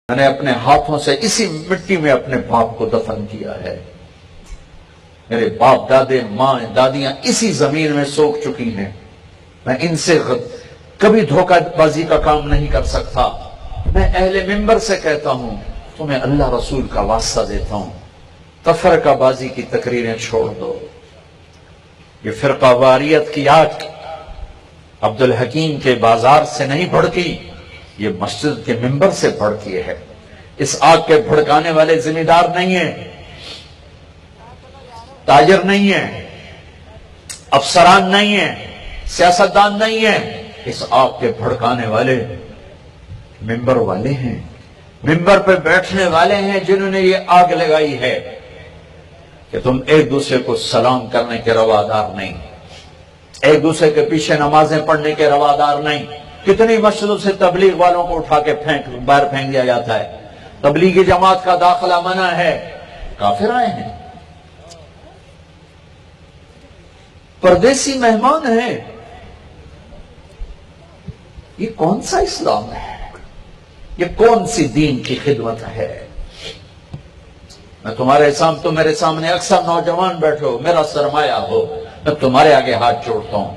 میں نے اپنے ہاتھوں سے اسی مٹی میں اپنے باپ کو دفن کیا ہے. میرے باپ دادے ماں دادیاں اسی زمین میں سوکھ چکی ہیں. میں ان سے کبھی دھوکہ بازی کا کام نہیں کر سکتا. میں اہل منبر سے کہتا ہوں تمہیں اللہ رسول کا واسطہ دیتا ہوں، تفرقہ بازی کی تقریریں چھوڑ دو. یہ فرقہ واریت کی آگ عبدالحکیم کے بازار سے نہیں بھڑکی، یہ مسجد کے منبر سے بھڑکی ہے. اس آگ کے بھڑکانے والے ذمہ دار نہیں ہیں، تاجر نہیں ہیں، افسران نہیں ہیں، سیاستدان نہیں ہیں. اس آگ کے بھڑکانے والے منبر والے ہیں، منبر پہ بیٹھنے والے ہیں جنہوں نے یہ آگ لگائی ہے کہ تم ایک دوسرے کو سلام کرنے کے روادار نہیں، ایک دوسرے کے پیچھے نمازیں پڑھنے کے روادار نہیں. کتنی مسجدوں سے تبلیغ والوں کو اٹھا کے باہر پھینک دیا جاتا ہے. تبلیغی جماعت کا داخلہ منع ہے. کافر آئے ہیں، پردیسی مہمان ہیں. یہ کون سا اسلام ہے؟ یہ کون سی دین کی خدمت ہے؟ میں تم میرے سامنے اکثر نوجوان بیٹھو، میرا سرمایہ ہو، میں تمہارے آگے ہاتھ جوڑتا ہوں.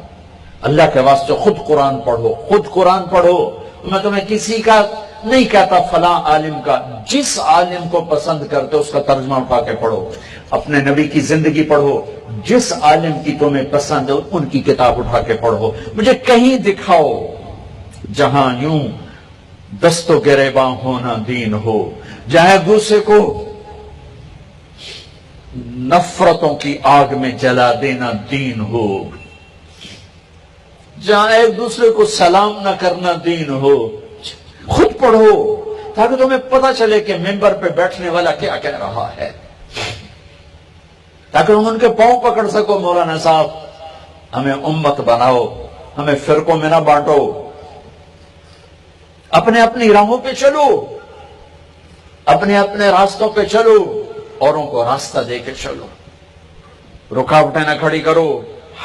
اللہ کے واسطے خود قرآن پڑھو، خود قرآن پڑھو. میں تمہیں کسی کا نہیں کہتا فلاں عالم کا، جس عالم کو پسند کرتے اس کا ترجمہ اٹھا کے پڑھو. اپنے نبی کی زندگی پڑھو، جس عالم کی تمہیں پسند ہے ان کی کتاب اٹھا کے پڑھو. مجھے کہیں دکھاؤ جہاں یوں دست و گریباں ہونا دین ہو، جہاں ایک دوسرے کو نفرتوں کی آگ میں جلا دینا دین ہو، جہاں ایک دوسرے کو سلام نہ کرنا دین ہو. خود پڑھو تاکہ تمہیں پتہ چلے کہ منبر پہ بیٹھنے والا کیا کہہ رہا ہے، تاکہ تم ان کے پاؤں پکڑ سکو. مولانا صاحب ہمیں امت بناؤ، ہمیں فرقوں میں نہ بانٹو، اپنے اپنی راہوں پہ چلو، اپنے اپنے راستوں پہ چلو، اوروں کو راستہ دے کے چلو. رکاوٹیں نہ کھڑی کرو،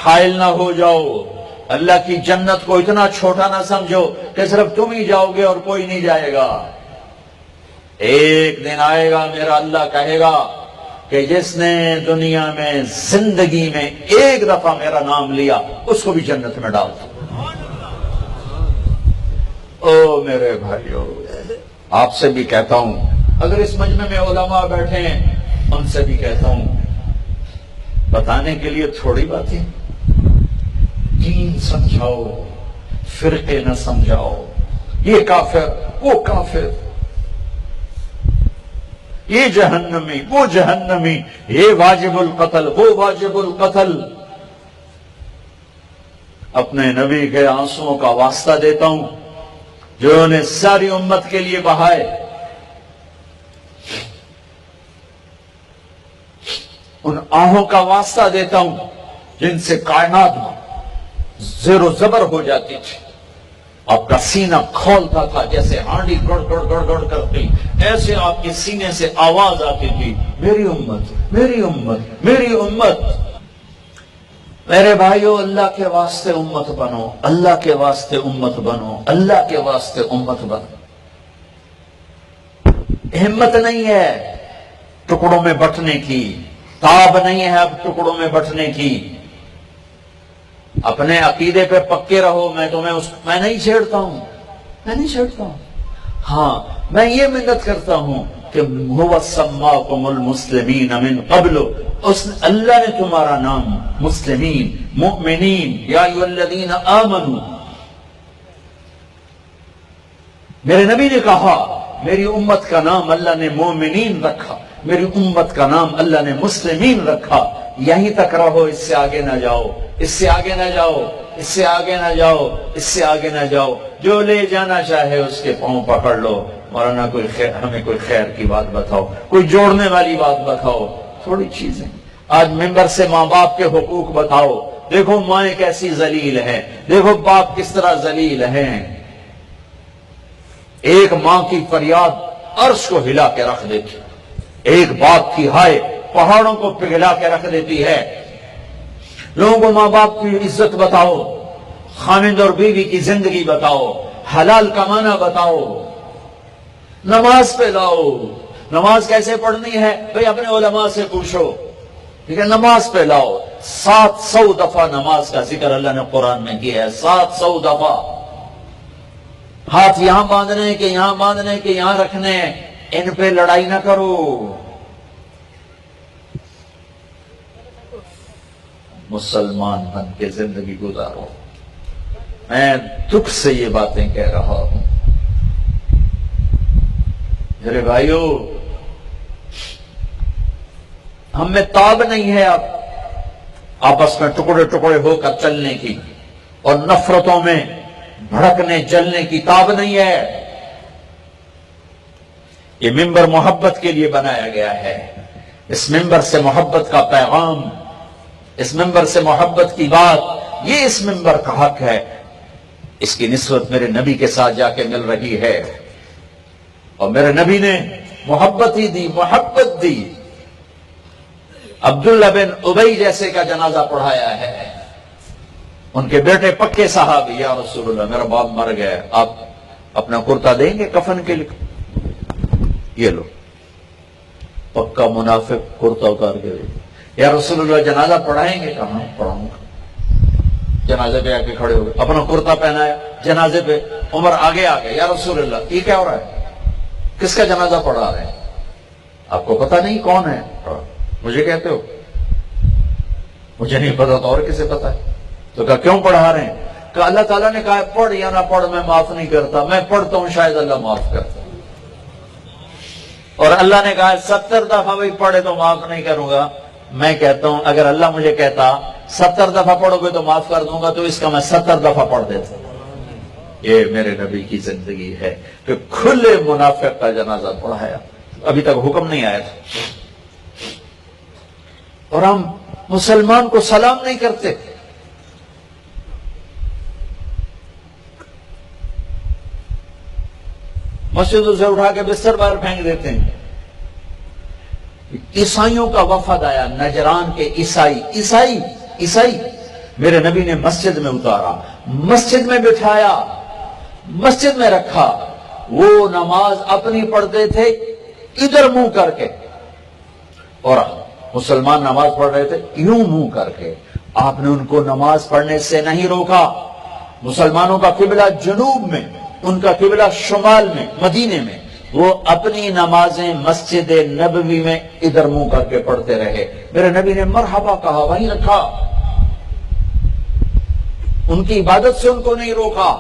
حائل نہ ہو جاؤ. اللہ کی جنت کو اتنا چھوٹا نہ سمجھو کہ صرف تم ہی جاؤ گے اور کوئی نہیں جائے گا. ایک دن آئے گا میرا اللہ کہے گا کہ جس نے دنیا میں زندگی میں ایک دفعہ میرا نام لیا اس کو بھی جنت میں ڈال دو. او میرے بھائیو، آپ سے بھی کہتا ہوں، اگر اس مجمع میں علماء بیٹھے ہیں ان سے بھی کہتا ہوں، بتانے کے لیے تھوڑی باتیں، دین سمجھاؤ، فرقے نہ سمجھاؤ. یہ کافر، وہ کافر، یہ جہنمی، وہ جہنمی، یہ واجب القتل، وہ واجب القتل. اپنے نبی کے آنسوؤں کا واسطہ دیتا ہوں جو انہوں نے ساری امت کے لیے بہائے. ان آہوں کا واسطہ دیتا ہوں جن سے کائنات زیر و زبر ہو جاتی تھی. آپ کا سینہ کھولتا تھا جیسے ہانڈی گڑ گڑ گڑ گڑ کرتی، ایسے آپ کے سینے سے آواز آتی تھی، میری امت، میری امت، میری امت. میرے بھائیو، اللہ کے واسطے امت بنو، اللہ کے واسطے امت بنو، اللہ کے واسطے امت بنو. ہمت نہیں ہے ٹکڑوں میں بٹنے کی، تاب نہیں ہے اب ٹکڑوں میں بٹنے کی. اپنے عقیدے پہ پکے رہو. میں نہیں چھیڑتا ہوں، میں نہیں چھیڑتا ہوں. ہاں میں یہ منت کرتا ہوں کہ هو سماکم المسلمین من قبل، اللہ نے تمہارا نام مسلمین، مؤمنین، یا ایھا الذین آمنوا، میرے نبی نے کہا میری امت کا نام اللہ نے مومنین رکھا، میری امت کا نام اللہ نے مسلمین رکھا. یہیں تک رہو، اس سے آگے نہ جاؤ، اس سے آگے نہ جاؤ، اس سے آگے نہ جاؤ، اس سے آگے نہ جاؤ. جو لے جانا چاہے اس کے پاؤں پکڑ لو. مولانا ہمیں کوئی خیر کی بات بتاؤ، کوئی جوڑنے والی بات بتاؤ. تھوڑی چیزیں آج ممبر سے ماں باپ کے حقوق بتاؤ. دیکھو مائیں کیسی ذلیل ہیں، دیکھو باپ کس طرح ذلیل ہیں. ایک ماں کی فریاد عرش کو ہلا کے رکھ دیتی، ایک باپ کی ہائے پہاڑوں کو پگھلا کے رکھ دیتی ہے. لوگوں کو ماں باپ کی عزت بتاؤ، خامند اور بیوی کی زندگی بتاؤ، حلال کمانا بتاؤ. نماز پہ لاؤ. نماز کیسے پڑھنی ہے بھئی اپنے علماء سے پوچھو. ٹھیک ہے, نماز پہ لاؤ. 700 دفعہ نماز کا ذکر اللہ نے قرآن میں کیا ہے, 700 دفعہ. ہاتھ یہاں باندھنے کے یہاں باندھنے کے یہاں رکھنے, ان پہ لڑائی نہ کرو. مسلمان بن کے زندگی گزارو. میں دکھ سے یہ باتیں کہہ رہا ہوں. میرے بھائیو, ہم میں تاب نہیں ہے اب آپس میں ٹکڑے ٹکڑے ہو کر چلنے کی, اور نفرتوں میں بھڑکنے جلنے کی تاب نہیں ہے. یہ ممبر محبت کے لیے بنایا گیا ہے. اس ممبر سے محبت کا پیغام, اس ممبر سے محبت کی بات, یہ اس ممبر کا حق ہے. اس کی نسبت میرے نبی کے ساتھ جا کے مل رہی ہے, اور میرے نبی نے محبت ہی دی, محبت دی. عبداللہ بن ابی جیسے کا جنازہ پڑھایا ہے. ان کے بیٹے پکے صحابی, یا رسول اللہ میرا باپ مر گیا, آپ اپنا کرتا دیں گے کفن کے لیے؟ یہ لو, پکا منافق کرتا اتار کے دے. یا رسول اللہ جنازہ پڑھائیں گے؟ کہاں پڑھاؤں گا. جنازے پہ آ کے کھڑے ہو گئے, اپنا کرتا پہنایا, جنازے پہ. عمر آگے آ گئے, یا رسول اللہ یہ کیا ہو رہا ہے, کس کا جنازہ پڑھا رہے ہیں؟ آپ کو پتا نہیں کون ہے؟ مجھے کہتے ہو, مجھے نہیں پتا تو اور کسے پتا ہے؟ تو کہا کیوں پڑھا رہے ہیں؟ کہ اللہ تعالیٰ نے کہا پڑھ یا نہ پڑھ میں معاف نہیں کرتا, میں پڑھتا ہوں شاید اللہ معاف کرتا. اور اللہ نے کہا 70 دفعہ بھائی پڑھے تو معاف نہیں کروں گا. میں کہتا ہوں اگر اللہ مجھے کہتا 70 دفعہ پڑھو گے تو معاف کر دوں گا, تو اس کا میں 70 دفعہ پڑھ دیتا. یہ میرے نبی کی زندگی ہے کہ کھلے منافق کا جنازہ پڑھایا. ابھی تک حکم نہیں آیا تھا, اور ہم مسلمان کو سلام نہیں کرتے. مسجدوں سے اٹھا کے بستر باہر پھینک دیتے ہیں. عیسائیوں کا وفد آیا, نجران کے عیسائی میرے نبی نے مسجد میں اتارا, مسجد میں بٹھایا, مسجد میں رکھا. وہ نماز اپنی پڑھتے تھے ادھر منہ کر کے, اور مسلمان نماز پڑھ رہے تھے یوں منہ کر کے. آپ نے ان کو نماز پڑھنے سے نہیں روکا. مسلمانوں کا قبلہ جنوب میں, ان کا قبلہ شمال میں, مدینے میں. وہ اپنی نمازیں مسجد نبوی میں ادھر منہ کر کے پڑھتے رہے. میرے نبی نے مرحبا کہا, وہیں رکھا. ان کی عبادت سے ان کو نہیں روکا.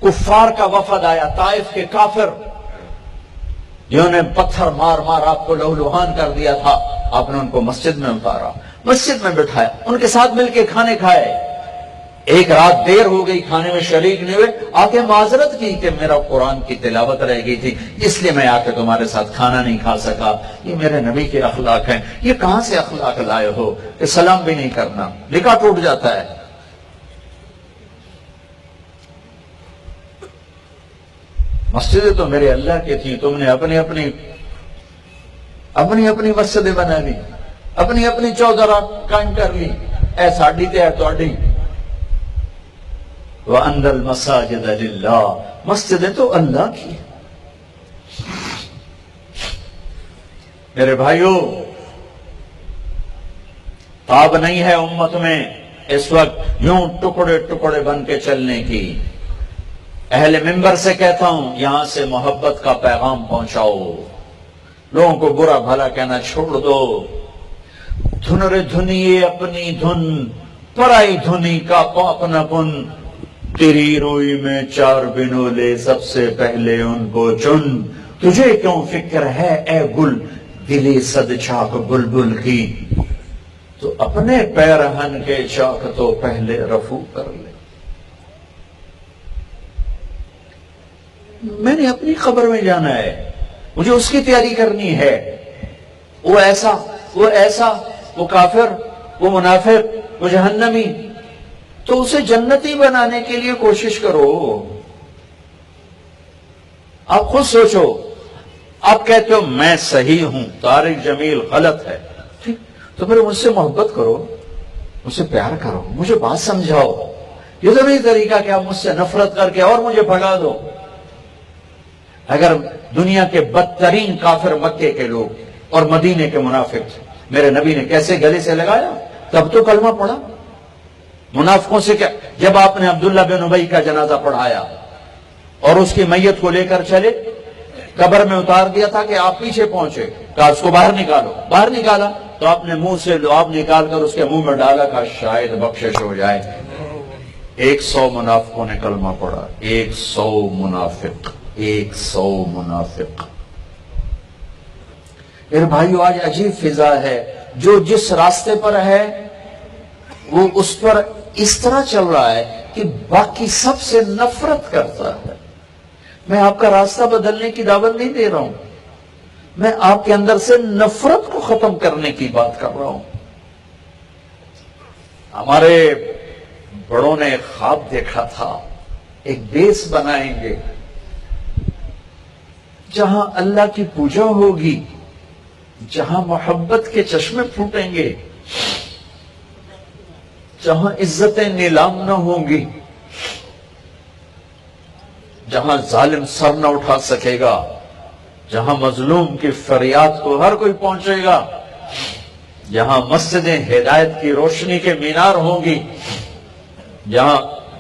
کفار کا وفد آیا, طائف کے کافر جنہوں نے پتھر مار مار آپ کو لہولہان کر دیا تھا. آپ نے ان کو مسجد میں اتارا, مسجد میں بٹھایا, ان کے ساتھ مل کے کھانے کھائے. ایک رات دیر ہو گئی, کھانے میں شریک نہیں ہوئے. آ کے معذرت کی کہ میرا قرآن کی تلاوت رہ گئی تھی, اس لیے میں آ کے تمہارے ساتھ کھانا نہیں کھا سکا. یہ میرے نبی کے اخلاق ہیں. یہ کہاں سے اخلاق لائے ہو کہ سلام بھی نہیں کرنا, نکاح ٹوٹ جاتا ہے. مسجدیں تو میرے اللہ کی تھی, تم نے اپنی اپنی مسجدیں بنا لی, اپنی چودھرا قائم کر لی. اے ساڈی تے ہے تہاڈی. وَأَنَّ الْمَسَاجِدَ لِلَّهِ, مسجدیں تو اللہ کی. میرے بھائیو, تاب نہیں ہے امت میں اس وقت یوں ٹکڑے ٹکڑے بن کے چلنے کی. اہل منبر سے کہتا ہوں, یہاں سے محبت کا پیغام پہنچاؤ. لوگوں کو برا بھلا کہنا چھوڑ دو. دھن رے دھنیے اپنی دھن, پرائی دھنی کا اپنا پن. تیری روئی میں 4 بنولے, سب سے پہلے ان کو چن. تجھے کیوں فکر ہے اے گل, دلی صد چاک بلبل کی. تو اپنے پیرہن کے چاک تو پہلے رفو کر لے. میں نے اپنی قبر میں جانا ہے, مجھے اس کی تیاری کرنی ہے. وہ ایسا, وہ کافر, وہ منافق, وہ جہنمی, تو اسے جنتی بنانے کے لیے کوشش کرو. آپ خود سوچو. آپ کہتے ہو میں صحیح ہوں, طارق جمیل غلط ہے, ٹھیک, تو پھر مجھ سے محبت کرو, مجھ سے پیار کرو, مجھے بات سمجھاؤ. یہ تو نہیں طریقہ کہ آپ مجھ سے نفرت کر کے اور مجھے بھگا دو۔ اگر دنیا کے بدترین کافر مکے کے لوگ اور مدینے کے منافق میرے نبی نے کیسے گلے سے لگایا، تب تو کلمہ پڑھا۔ منافقوں سے کیا، جب آپ نے عبداللہ بن ابی کا جنازہ پڑھایا اور اس کی میت کو لے کر چلے، قبر میں اتار دیا تھا کہ آپ پیچھے پہنچے، کہا اس کو باہر نکالو، باہر نکالا تو آپ نے منہ سے لعاب نکال کر اس کے منہ میں ڈالا، کہا شاید بخشش ہو جائے۔ 100 منافقوں نے کلمہ پڑھا، 100 منافق، 100 منافق۔ میرے بھائیو، آج عجیب فضا ہے، جو جس راستے پر ہے وہ اس پر اس طرح چل رہا ہے کہ باقی سب سے نفرت کرتا ہے۔ میں آپ کا راستہ بدلنے کی دعوت نہیں دے رہا ہوں، میں آپ کے اندر سے نفرت کو ختم کرنے کی بات کر رہا ہوں۔ ہمارے بڑوں نے ایک خواب دیکھا تھا، ایک دیس بنائیں گے جہاں اللہ کی پوجا ہوگی، جہاں محبت کے چشمے پھوٹیں گے، جہاں عزتیں نیلام نہ ہوں گی، جہاں ظالم سر نہ اٹھا سکے گا، جہاں مظلوم کی فریاد کو ہر کوئی پہنچے گا، جہاں مسجدیں ہدایت کی روشنی کے مینار ہوں گی، جہاں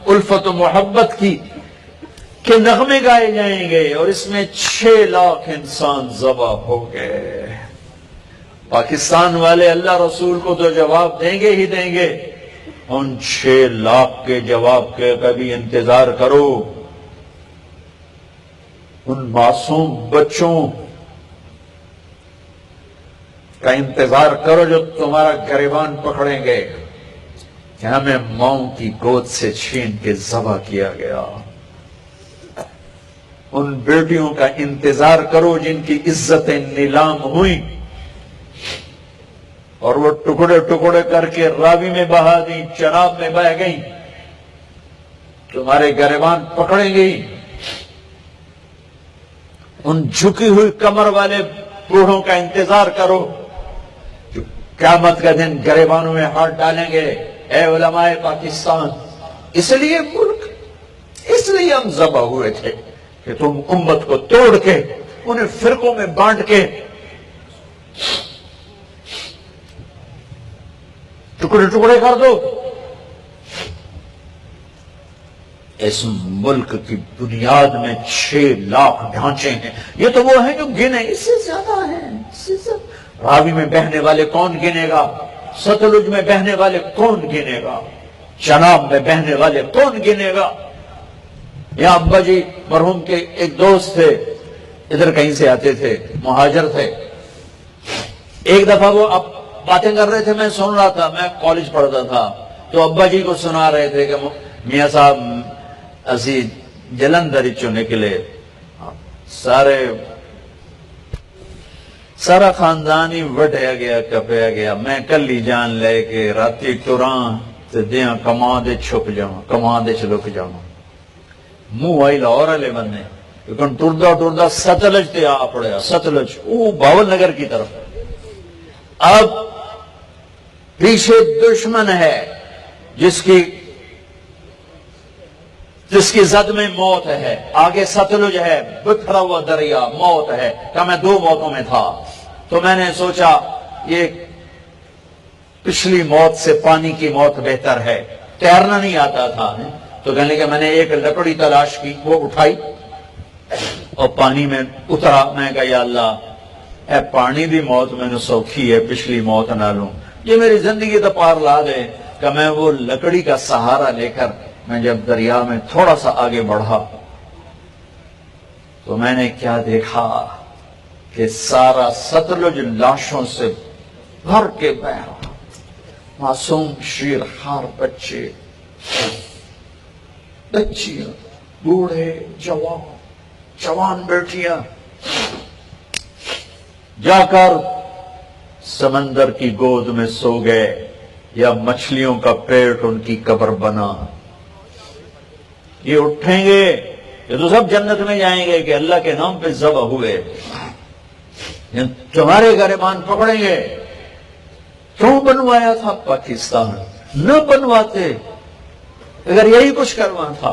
الفت و محبت کے نغمے گائے جائیں گے، اور اس میں 6 لاکھ انسان ذبح ہو گئے۔ پاکستان والے اللہ رسول کو تو جواب دیں گے ہی دیں گے، ان 6 لاکھ کے جواب کے کبھی انتظار کرو، ان معصوم بچوں کا انتظار کرو جو تمہارا گریبان پکڑیں گے کہ ہمیں ماؤں کی گود سے چھین کے ذبح کیا گیا۔ ان بیٹیوں کا انتظار کرو جن کی عزتیں نیلام ہوئیں اور وہ ٹکڑے ٹکڑے کر کے راوی میں بہا دیں، چناب میں بہہ گئیں، تمہارے گریبان پکڑیں گی۔ ان جھکی ہوئی کمر والے بوڑھوں کا انتظار کرو جو قیامت کا دن گریبانوں میں ہاتھ ڈالیں گے۔ اے علماء پاکستان، اس لیے ملک، اس لیے ہم ذبح ہوئے تھے کہ تم امت کو توڑ کے انہیں فرقوں میں بانٹ کے ٹکڑے ٹکڑے کر دو۔ اس ملک کی بنیاد میں 6 لاکھ ڈھانچے ہیں، یہ تو وہ ہیں جو گنے، اس سے زیادہ ہیں، اس سے زیادہ۔ راوی میں بہنے والے کون گنے گا؟ ستلج میں بہنے والے کون گنے گا؟ چناب میں بہنے والے کون گنے گا؟ یہاں ابا جی مرحوم کے ایک دوست تھے، ادھر کہیں سے آتے تھے، مہاجر تھے۔ ایک دفعہ وہ اب باتیں کر رہے تھے، میں سن رہا تھا، میں کالج پڑھتا تھا، تو ابا جی کو سنا رہے تھے کہ میاں صاحب اسی جلندھر چوں نکلے، سارا خاندان ہی وٹیا گیا، کپیا گیا، میں کلی جان لے کے راتی ٹران تے دیاں کماں دے چھپ جاواں، کماں دے چھلک جاواں۔ منہ آئی لاہور والے بندے، لیکن ٹردا ٹردا ستلج تے آ پڑیا، ستلج وہ باول نگر کی طرف۔ اب پیچھے دشمن ہے جس کی زد میں موت ہے، آگے ستلج ہے، بکھرا ہوا دریا، موت ہے، کہ میں 2 موتوں میں تھا۔ تو میں نے سوچا یہ پچھلی موت سے پانی کی موت بہتر ہے، تیرنا نہیں آتا تھا، تو کہنے لگا میں نے ایک لکڑی تلاش کی، وہ اٹھائی اور پانی میں اترا۔ میں کہا یا اللہ، اے پانی دی موت میں نے سوکھی ہے، پچھلی موت نہ لوں، یہ میری زندگی تو پار لا دے۔ کہ میں وہ لکڑی کا سہارا لے کر میں جب دریا میں تھوڑا سا آگے بڑھا تو میں نے کیا دیکھا کہ سارا ستلج لاشوں سے بھر کے بہہ رہا، معصوم شیر خار بچے، بچیاں، بوڑھے، جوان بیٹیاں جا کر سمندر کی گود میں سو گئے، یا مچھلیوں کا پیٹ ان کی قبر بنا۔ یہ اٹھیں گے، یہ تو سب جنت میں جائیں گے کہ اللہ کے نام پہ ذبح ہوئے، تمہارے گریبان پکڑیں گے۔ کیوں بنوایا تھا پاکستان؟ نہ بنواتے اگر یہی کچھ کرنا تھا